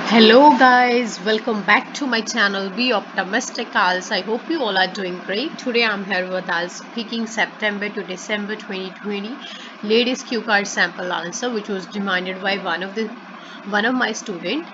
Hello guys, welcome back to my channel Be Optimistic Als. I hope you all are doing great. Today I'm here with us speaking September to December 2020 ladies cue card sample answer which was demanded by one of my student.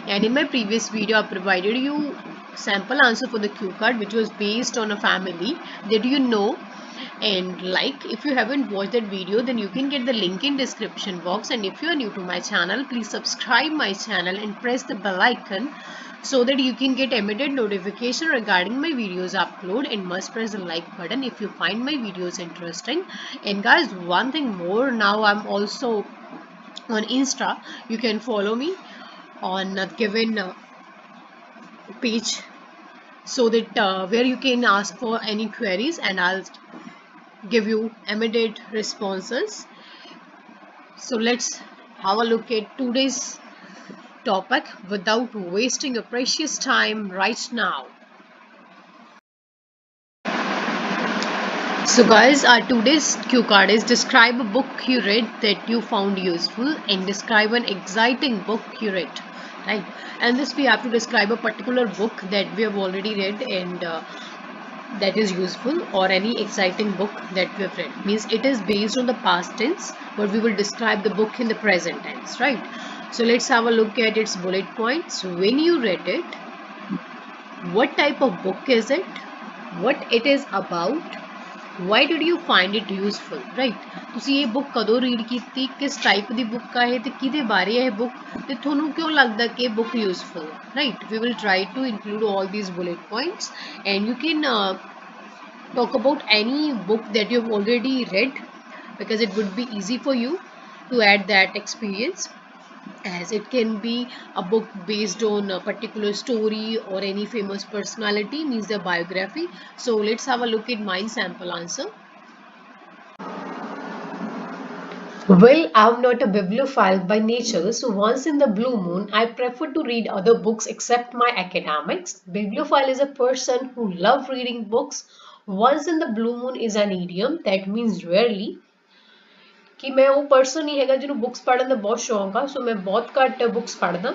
And in my previous video I provided you sample answer for the cue card which was based on a family that you know. And like, if you haven't watched that video, then you can get the link in description box. And if you are new to my channel, please subscribe my channel and press the bell icon so that you can get immediate notification regarding my videos upload, and must press the like button if you find my videos interesting. And guys, one thing more, now I'm also on Insta. You can follow me on given page, so that where you can ask for any queries and I'll give you immediate responses. So let's have a look at today's topic without wasting your precious time right now. So guys, our today's cue card is describe a book you read that you found useful and describe an exciting book you read. Right, and this we have to describe a particular book that we have already read and that is useful, or any exciting book that we have read. Means it is based on the past tense, but we will describe the book in the present tense, right? So let's have a look at its bullet points. When you read it, what type of book is it, what it is about, why did you find it useful, right? ਤੁਸੀਂ ਇਹ book ਕਦੋਂ read ਕੀਤੀ, ਕਿਸ type ਦੀ book ਹੈ ਤੇ ਕਿਹਦੇ ਬਾਰੇ ਹੈ ਇਹ ਬੁੱਕ, ਤੇ ਤੁਹਾਨੂੰ ਕਿਉਂ ਲੱਗਦਾ ਕਿ ਇਹ ਬੁੱਕ ਯੂਸਫੁਲ ਹੈ, right? We will try to include all these bullet points, and you can talk about any book that you've already read, because it would be easy for you to add that experience, as it can be a book based on a particular story or any famous personality, means their biography. So let's have a look at my sample answer. Well, I'm not a bibliophile by nature, so once in the blue moon, I prefer to read other books except my academics. Bibliophile is a person who loves reading books. Once in the blue moon is an idiom that means rarely. कि मैं वो person नहीं हैगा जिन्होंने books पढ़ने का बहुत शौक है, so मैं बहुत घट books पढ़दा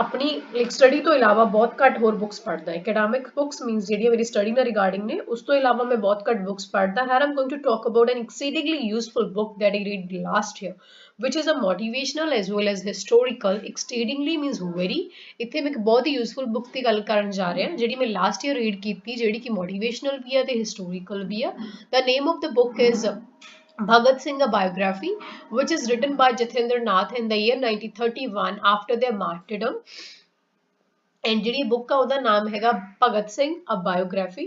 अपनी लाइक स्टडी तो इलावा बहुत घट होर बुक्स पढ़दा एकेडमिक बुक्स मींस जेडी मेरी स्टडी ना रिगार्डिंग ने उस तो इलावा मैं बहुत घट बुक्स पढ़दा है I am going to talk about an exceedingly useful book that I read last year which is a motivational as well as historical. Exceedingly means very. ਇੱਥੇ ਮੈਂ ਇੱਕ ਬਹੁਤ ਹੀ ਯੂਜ਼ਫੁਲ ਬੁੱਕ ਦੀ ਗੱਲ ਕਰਨ ਜਾ ਰਿਹਾ ਜਿਹੜੀ ਮੈਂ ਲਾਸਟ ਈਅਰ ਰੀਡ ਕੀਤੀ, ਜਿਹੜੀ ਕਿ ਮੋਟੀਵੇਸ਼ਨਲ ਵੀ ਹੈ ਤੇ ਹਿਸਟੋਰੀਕਲ ਵੀ ਹੈ. The name of the book is Bhagat Singh, a biography, which is written by Jatendra Nath in the year 1931 after their martyrdom. And ਜਿਹੜੀ book ਆ ਉਹਦਾ ਨਾਮ ਹੈਗਾ Bhagat Singh a biography,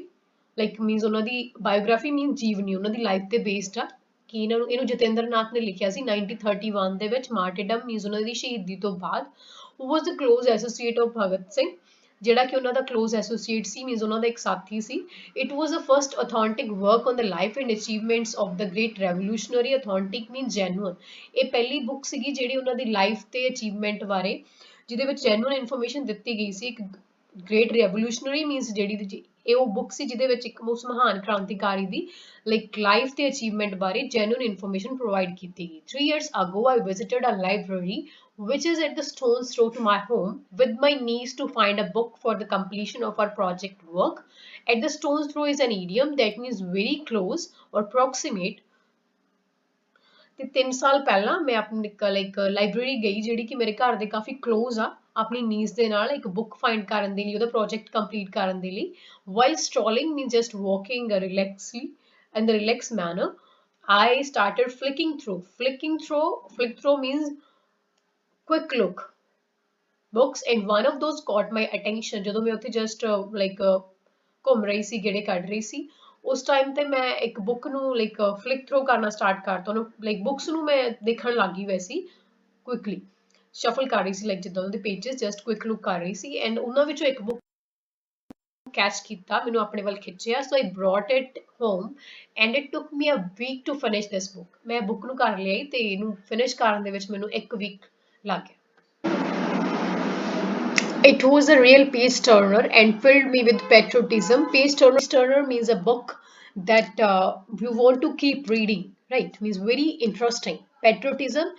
like means ਉਹਨਾਂ ਦੀ biography means ਜੀਵਨੀ, ਉਹਨਾਂ ਦੀ life ਤੇ based ਆ ਕਿ ਇਹਨੂੰ ਜਤਿੰਦਰ ਨਾਥ ਨੇ ਲਿਖਿਆ ਸੀ 1931 ਦੇ ਵਿੱਚ, martyrdom means ਉਹਨਾਂ ਦੀ ਸ਼ਹੀਦੀ ਤੋਂ ਬਾਅਦ. Who was the close associate of Bhagat Singh, ਜਿਹੜਾ ਕਿ ਉਹਨਾਂ ਦਾ close associate ਸੀ, means ਉਹਨਾਂ ਦਾ ਇੱਕ ਸਾਥੀ ਸੀ. It was the first authentic work on the life and achievements of the great revolutionary. Authentic means genuine. ਇਹ ਪਹਿਲੀ book ਸੀਗੀ ਜਿਹੜੀ ਉਹਨਾਂ ਦੀ life ਤੇ achievement ਬਾਰੇ, ਜਿਹਦੇ ਵਿੱਚ genuine information ਦਿੱਤੀ ਗਈ ਸੀ. ਇੱਕ great revolutionary means ਜਿਹੜੀ ਇਹ ਉਹ book ਸੀ ਜਿਹਦੇ ਵਿੱਚ ਇੱਕ ਉਸ ਮਹਾਨ ਕ੍ਰਾਂਤੀਕਾਰੀ ਦੀ like life ਤੇ achievement ਬਾਰੇ genuine information provide ਕੀਤੀ ਗਈ. 3 years ago I visited a library which is at the stone's throw to my home with my niece to find a book for the completion of our project work. At the stone's throw is an idiom that means very close or proximate. ਤੇ 3 ਸਾਲ ਪਹਿਲਾਂ ਮੈਂ ਆਪਣੀ like library ਗਈ ਜਿਹੜੀ ਕਿ ਮੇਰੇ ਘਰ ਦੇ ਕਾਫੀ ਕਲੋਜ਼ ਆ, ਆਪਣੀ ਨੀਸ ਦੇ ਨਾਲ ਇੱਕ ਬੁੱਕ ਫਾਈਂਡ ਕਰਨ ਦੇ ਲਈ, ਉਹਦਾ ਪ੍ਰੋਜੈਕਟ ਕੰਪਲੀਟ ਕਰਨ ਦੇ ਲਈ. While strolling means just walking relaxedly in the relaxed manner, I started flicking through. Flick through means quick look books, and one of those caught my attention. ਜਦੋਂ ਮੈਂ ਉੱਥੇ just like ਘੁੰਮ ਰਹੀ ਸੀ, ਗੇੜੇ ਕੱਢ ਰਹੀ ਸੀ, ਉਸ ਟਾਈਮ ਤੇ ਮੈਂ ਇੱਕ ਬੁੱਕ ਨੂੰ ਲਾਈਕ ਫਲਿਕ ਥਰੂ ਕਰਨਾ ਸਟਾਰਟ ਕਰਤਾ, ਉਹਨੂੰ ਲਾਈਕ ਬੁੱਕਸ ਨੂੰ ਮੈਂ ਦੇਖਣ ਲੱਗ ਗਈ ਵੈਸੀ ਕੁਇਕਲੀ ਸ਼ਫਲ ਕਰ ਰਹੀ ਸੀ, ਲਾਈਕ ਜਿੱਦਾਂ ਉਹਦੇ ਪੇजेस ਜਸਟ ਕੁਇਕ ਲੁੱਕ ਕਰ ਰਹੀ ਸੀ, ਐਂਡ ਉਹਨਾਂ ਵਿੱਚੋਂ ਇੱਕ ਬੁੱਕ ਕੈਚ ਕੀਤਾ, ਮੈਨੂੰ ਆਪਣੇ ਵੱਲ ਖਿੱਚਿਆ. So I brought it home and it took me a week to finish this book. ਮੈਂ ਬੁੱਕ ਨੂੰ ਕਰ ਲਿਆਈ ਤੇ ਇਹਨੂੰ ਫਿਨਿਸ਼ ਕਰਨ ਦੇ ਵਿੱਚ ਮੈਨੂੰ 1 ਵੀਕ ਲੱਗ ਗਿਆ. It was a real page turner and filled me with patriotism. Page turner means a book that you want to keep reading, right? Means very interesting. Patriotism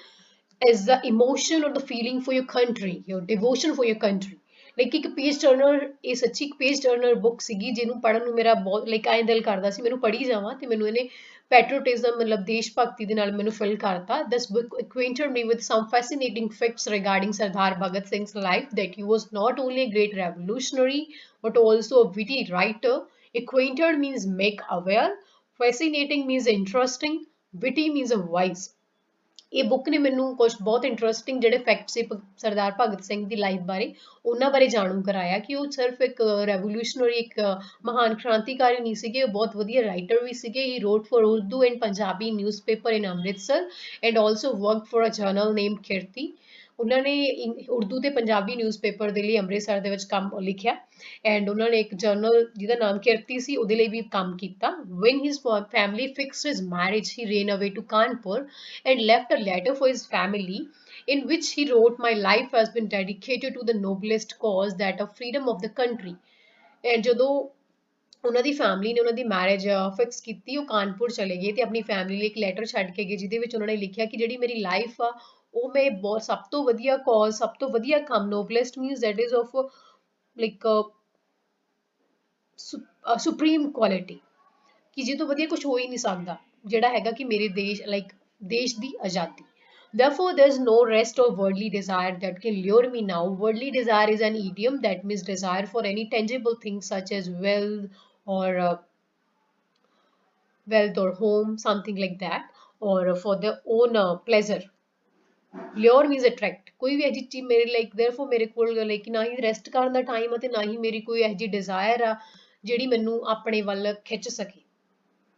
is the emotion or the feeling for your country, your devotion for your country. Like ਇੱਕ page turner, ਇਹ ਸੱਚੀ ਇੱਕ page turner book ਸੀਗੀ ਜਿਹਨੂੰ ਪੜ੍ਹਨ ਨੂੰ ਮੇਰਾ ਬਹੁਤ ਲਾਈਕ ਐਂ ਦਿਲ ਕਰਦਾ ਸੀ ਮੈਨੂੰ ਪੜ੍ਹੀ ਜਾਵਾਂ, ਤੇ ਮੈਨੂੰ ਇਹਨੇ ਪੈਟਰੋਟਿਜ਼ਮ ਮਤਲਬ ਦੇਸ਼ ਭਗਤੀ ਦੇ ਨਾਲ ਮੈਨੂੰ ਫਿਲ ਕਰਤਾ. ਦਿਸ book acquainted me with some fascinating facts regarding Sardar Bhagat Singh's life, that he was not only a great revolutionary but also a witty writer. Acquainted means make aware, fascinating means interesting, witty means a wise. ਇਹ book ਨੇ ਮੈਨੂੰ ਕੁਝ ਬਹੁਤ interesting ਜਿਹੜੇ fact ਸੀ ਸਰਦਾਰ ਭਗਤ ਸਿੰਘ ਦੀ life ਬਾਰੇ, ਉਹਨਾਂ ਬਾਰੇ ਜਾਣੂ ਕਰਾਇਆ ਕਿ ਉਹ ਸਿਰਫ ਇੱਕ ਰੈਵੋਲੂਸ਼ਨਰੀ, ਇੱਕ ਮਹਾਨ ਕ੍ਰਾਂਤੀਕਾਰੀ ਨਹੀਂ ਸੀਗੇ, ਉਹ ਬਹੁਤ ਵਧੀਆ ਰਾਈਟਰ ਵੀ ਸੀਗੇ. He wrote for Urdu and Punjabi newspaper in Amritsar and also work for a journal name Kirti. ਉਹਨਾਂ ਨੇ ਉਰਦੂ ਤੇ ਪੰਜਾਬੀ ਨਿਊਜ਼ਪੇਪਰ ਦੇ ਲਈ ਅੰਮ੍ਰਿਤਸਰ ਦੇ ਵਿੱਚ ਕੰਮ ਲਿਖਿਆ, ਐਂਡ ਉਹਨਾਂ ਨੇ ਇੱਕ ਜਰਨਲ ਜਿਹਦਾ ਨਾਮ ਕਿਰਤੀ ਸੀ ਉਹਦੇ ਲਈ ਵੀ ਕੰਮ ਕੀਤਾ. when his family fixed his marriage, he ran away to Kanpur and left a letter for his family in which he wrote, my life has been dedicated to the noblest cause, that of freedom of the country. and ਜਦੋਂ ਉਹਨਾਂ ਦੀ family ਨੇ ਉਹਨਾਂ ਦੀ marriage fix ਕੀਤੀ, ਉਹ ਕਾਨਪੁਰ ਚਲੇ ਗਏ ਤੇ ਆਪਣੀ ਫੈਮਿਲੀ ਲਈ ਇੱਕ ਲੈਟਰ ਛੱਡ ਕੇ ਗਏ ਜਿਹਦੇ ਵਿੱਚ ਉਹਨਾਂ ਨੇ ਲਿਖਿਆ ਕਿ ਜਿਹੜੀ ਮੇਰੀ ਲਾਈਫ ਆ ਉਹ ਮੈਂ ਬਹੁਤ ਸਭ ਤੋਂ ਵਧੀਆ ਕਾਜ਼, ਸਭ ਤੋਂ ਵਧੀਆ ਕੰਮ, noblest means that is of like supreme quality, ਕਿ ਜੇ ਤੋਂ ਵਧੀਆ ਕੁਝ ਹੋ ਹੀ ਨਹੀਂ ਸਕਦਾ, ਜਿਹੜਾ ਹੈਗਾ ਕਿ ਮੇਰੇ ਦੇਸ਼ ਲਾਈਕ ਦੇਸ਼ ਦੀ ਆਜ਼ਾਦੀ. Therefore, there is no rest or worldly desire that can lure me now. Worldly desire is an idiom that means desire for any tangible thing such as or wealth or home, something like that, or for their own pleasure. Lure means attract. ਕੋਈ ਵੀ ਅਜਿਹੀ ਚੀਜ਼ ਮੇਰੇ like therefore ਮੇਰੇ ਕੋਲ like ਨਾ ਹੀ rest ਕਰਨ ਦਾ time ਆ ਤੇ ਨਾ ਹੀ ਮੇਰੀ ਕੋਈ ਅਜਿਹੀ ਡਿਜ਼ਾਇਰ ਆ ਜਿਹੜੀ ਮੈਨੂੰ ਆਪਣੇ ਵੱਲ ਖਿੱਚ ਸਕੇ,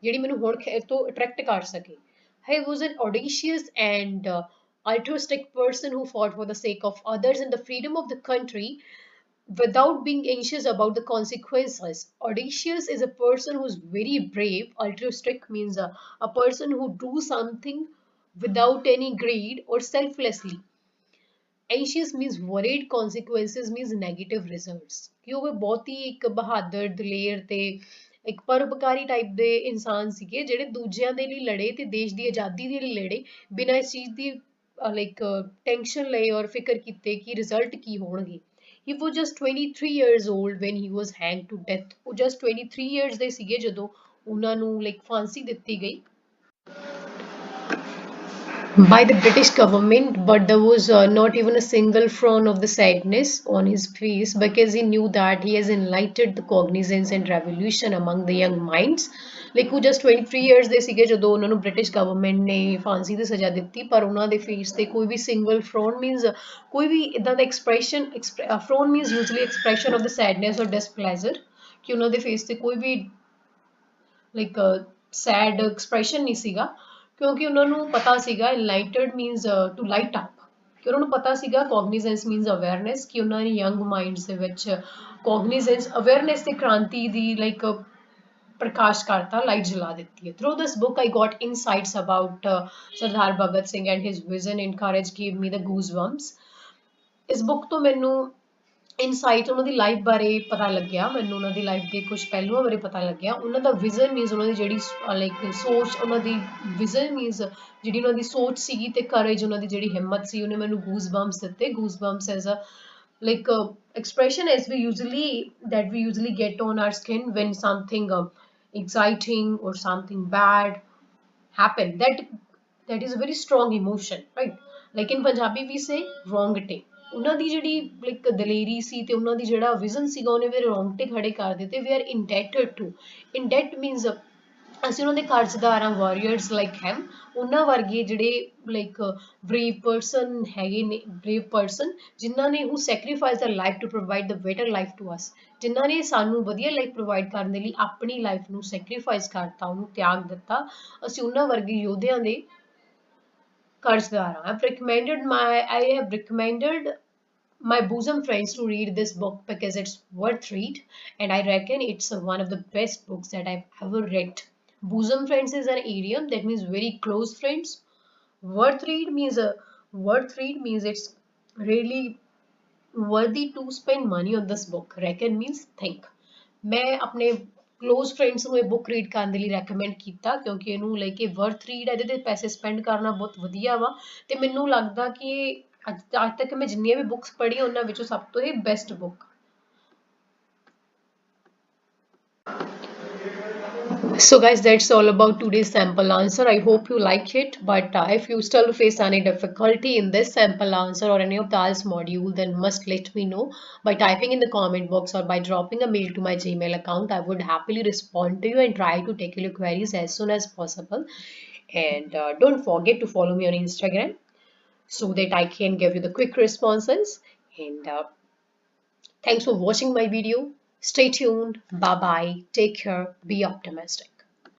ਜਿਹੜੀ ਮੈਨੂੰ ਹੁਣ ਤੋਂ ਅਟਰੈਕਟ ਕਰ ਸਕੇ. He was an audacious and altruistic person who fought for the sake of others and the freedom of the country without being anxious about the consequences. Audacious is a person who's very brave. Altruistic means a person who do something without any greed or selflessly. Anxious means worried. Consequences means negative results. ਕਿ ਉਹ ਬਹੁਤ ਹੀ ਇੱਕ ਬਹਾਦਰ, ਦਲੇਰ ਤੇ ਇੱਕ ਪਰਉਪਕਾਰੀ type ਦੇ ਇਨਸਾਨ ਸੀਗੇ ਜਿਹੜੇ ਦੂਜਿਆਂ ਦੇ ਲਈ ਲੜੇ ਤੇ ਦੇਸ਼ ਦੀ ਆਜ਼ਾਦੀ ਦੇ ਲਈ ਲੜੇ ਬਿਨਾਂ ਇਸ ਚੀਜ਼ ਦੀ ਲਾਈਕ ਟੈਨਸ਼ਨ ਲਏ ਔਰ ਫਿਕਰ ਕੀਤੇ ਕਿ ਰਿਜ਼ਲਟ ਕੀ ਹੋਣਗੇ. He was just 23 years old when he was hanged to death. ਉਹ just 23 years ਦੇ ਸੀਗੇ ਜਦੋਂ ਉਹਨਾਂ ਨੂੰ ਲਾਈਕ ਫਾਂਸੀ ਦਿੱਤੀ ਗਈ by the British government, but there was not even a single frown of the sadness on his face because he knew that he has enlightened the cognizance and revolution among the young minds. Like ਉਹ just 23 years ਦੇ ਸੀਗੇ ਜਦੋਂ ਉਹਨਾਂ ਨੂੰ British government ਨੇ ਫਾਂਸੀ ਦੀ ਸਜ਼ਾ ਦਿੱਤੀ, ਪਰ ਉਹਨਾਂ ਦੇ ਫੇਸ ਤੇ ਕੋਈ ਵੀ ਸਿੰਗਲ ਫਰੋਨ ਮੀਨਸ ਕੋਈ ਵੀ ਇਦਾਂ ਦਾ expression, frown means usually expression of the sadness or displeasure, ਕਿ ਉਹਨਾਂ ਦੇ ਫੇਸ ਤੇ ਕੋਈ ਵੀ ਲਾਈਕ ਸੈਡ ਐਕਸਪ੍ਰੈਸ਼ਨ ਨਹੀਂ ਸੀਗਾ, ਕਿਉਂਕਿ ਉਹਨਾਂ ਨੂੰ ਪਤਾ ਸੀਗਾ enlightened means to light up, ਕਿ ਉਹਨਾਂ ਨੂੰ ਪਤਾ ਸੀਗਾ cognizance means awareness, ਕਿ ਉਹਨਾਂ ਨੇ young minds ਦੇ ਵਿੱਚ cognizance, awareness ਤੇ ਕ੍ਰਾਂਤੀ ਦੀ ਲਾਈਕ ਪ੍ਰਕਾਸ਼ ਕਰਤਾ, ਲਾਈਟ ਜਲਾ ਦਿੱਤੀ ਹੈ. Through this book I got insights about Sardar Bhagat Singh and his vision and courage gave me the goosebumps. ਇਸ ਬੁੱਕ ਤੋਂ ਮੈਨੂੰ ਇਨਸਾਈਟ ਉਹਨਾਂ ਦੀ ਲਾਈਫ ਬਾਰੇ ਪਤਾ ਲੱਗਿਆ, ਮੈਨੂੰ ਉਹਨਾਂ ਦੀ ਲਾਈਫ ਦੇ ਕੁਝ ਪਹਿਲੂਆਂ ਬਾਰੇ ਪਤਾ ਲੱਗਿਆ. ਉਹਨਾਂ ਦਾ ਵਿਜ਼ਨ ਮੀਨਸ ਉਹਨਾਂ ਦੀ ਜਿਹੜੀ ਲਾਈਕ ਸੋਚ, ਉਹਨਾਂ ਦੀ ਵਿਜ਼ਨ ਮੀਨਸ ਜਿਹੜੀ ਉਹਨਾਂ ਦੀ ਸੋਚ ਸੀਗੀ ਤੇ ਕਰੇਜ, ਉਹਨਾਂ ਦੀ ਜਿਹੜੀ ਹਿੰਮਤ ਸੀ, ਉਹਨੇ ਮੈਨੂੰ ਗੂਜ਼ ਬੰਪਸ ਦਿੱਤੇ. Goose bumps as a like expression as we usually get on our skin when something exciting or something bad happen, that is a very strong emotion, right? Like in Punjabi we say wrongte. ਉਹਨਾਂ ਦੀ ਜਿਹੜੀ like ਦਲੇਰੀ ਸੀ ਤੇ ਉਹਨਾਂ ਦੀ ਜਿਹੜਾ vision ਸੀਗਾ ਉਹਨੇ ਮੇਰੇ ਰੋਂਗਟੇ ਖੜੇ ਕਰ ਦਿੱਤੇ. ਵੀ ਆਰ ਇੰਡੈਟਡ ਟੂ, ਇੰਡੈਟ ਮੀਨਸ ਅਸੀਂ ਉਹਨਾਂ ਦੇ ਕਰਜ਼ਦਾਰ ਹਾਂ, ਵਾਰੀਅਰਸ ਲਾਈਕ ਹੈਮ. ਉਹਨਾਂ ਵਰਗੇ ਜਿਹੜੇ ਲਾਈਕ ਬਰੇਵ ਪਰਸਨ ਹੈਗੇ ਨੇ, ਬਰੇਵ ਪਰਸਨ ਜਿਨ੍ਹਾਂ ਨੇ who sacrifice the life to provide the better life to us, ਜਿਨ੍ਹਾਂ ਨੇ ਸਾਨੂੰ ਵਧੀਆ ਲਾਈਫ ਪ੍ਰੋਵਾਈਡ ਕਰਨ ਦੇ ਲਈ ਆਪਣੀ ਲਾਈਫ ਨੂੰ ਸੈਕਰੀਫਾਈਸ ਕਰਤਾ, ਉਹਨੂੰ ਤਿਆਗ ਦਿੱਤਾ. ਅਸੀਂ ਉਹਨਾਂ ਵਰਗੇ ਯੋਧਿਆਂ ਦੇ ਕਰਜ਼ਦਾਰ ਹਾਂ. I have recommended my bosom friends to read this book because it's worth read, and I reckon it's one of the best books that I've ever read. Bosom friends is an idiom that means very close friends. Worth read means it's really worthy to spend money on this book. Reckon means think. मैं अपने close friends ਨੂੰ ਇਹ book read ਕਰਨ ਦੇ ਲਈ recommend ਕੀਤਾ, ਕਿਉਂਕਿ ਇਹਨੂੰ ਲਾਈਕ ਇਹ ਵਰਥ ਰੀਡ ਹੈ, ਇਹਦੇ ਤੇ ਪੈਸੇ ਸਪੈਂਡ ਕਰਨਾ ਬਹੁਤ ਵਧੀਆ ਵਾ। ਤੇ ਮੈਨੂੰ ਲੱਗਦਾ ਕਿ ਅੱਜ ਤੱਕ ਮੈਂ ਜਿੰਨੀਆਂ ਵੀ ਬੁੱਕਸ ਪੜ੍ਹੀਆਂ ਉਹਨਾਂ ਵਿੱਚੋਂ ਸਭ ਤੋਂ ਇਹ best book. So guys, that's all about today's sample answer. I hope you like it, but if you still face any difficulty in this sample answer or any of the IELTS module, then must let me know by typing in the comment box or by dropping a mail to my Gmail account. I would happily respond to you and try to tackle your queries as soon as possible. And don't forget to follow me on Instagram so that I can give you the quick responses. And thanks for watching my video. Stay tuned. Bye bye. Take care. Be optimistic.